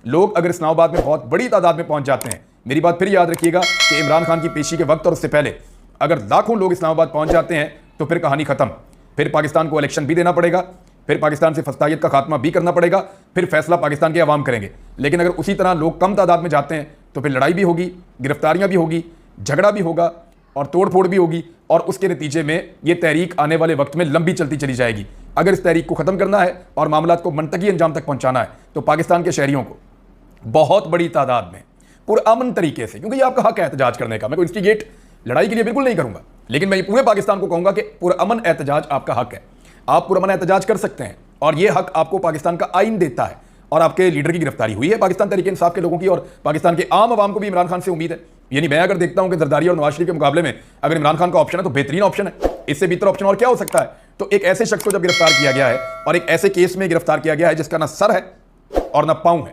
लोग अगर इस्लामाबाद में बहुत बड़ी तादाद में पहुंच जाते हैं, मेरी बात फिर याद रखिएगा कि इमरान खान की पेशी के वक्त और उससे पहले अगर लाखों लोग इस्लामाबाद पहुंच जाते हैं तो फिर कहानी खत्म। फिर पाकिस्तान को इलेक्शन भी देना पड़ेगा, फिर पाकिस्तान से फस्तायत का खात्मा भी करना पड़ेगा, फिर फैसला पाकिस्तान के अवाम करेंगे। लेकिन अगर उसी तरह लोग कम तादाद में जाते हैं तो फिर लड़ाई भी होगी, गिरफ्तारियां भी होगी, झगड़ा भी होगा और तोड़फोड़ भी होगी, और उसके नतीजे में ये तहरीक आने वाले वक्त में लंबी चलती चली जाएगी। अगर इस तहरीक को ख़त्म करना है और मामला को मनतकी अंजाम तक पहुंचाना है तो पाकिस्तान के शहरियों को बहुत बड़ी तादाद में पुरअमन तरीके से, क्योंकि ये आपका हक है एहतजाज करने का, मैं कोई इंस्टिगेट लड़ाई के लिए बिल्कुल नहीं करूंगा, लेकिन मैं पूरे पाकिस्तान को कहूंगा कि पुरअमन एहतजाज आपका हक है, आप पुरअमन एहतजाज कर सकते हैं और ये हक आपको पाकिस्तान का आइन देता है। और आपके लीडर की गिरफ्तारी हुई है पाकिस्तान तहरीक इंसाफ के लोगों की, और पाकिस्तान के आम आवाम को भी इमरान खान से उम्मीद है। यानी मैं अगर देखता हूं कि जरदारी और नवाज शरीफ के मुकाबले में अगर इमरान खान का ऑप्शन है तो बेहतरीन ऑप्शन है, इससे बेहतर ऑप्शन और क्या हो सकता है। तो एक ऐसे शख्स को जब गिरफ्तार किया गया है और एक ऐसे केस में गिरफ्तार किया गया है जिसका ना सर है और ना पांव है,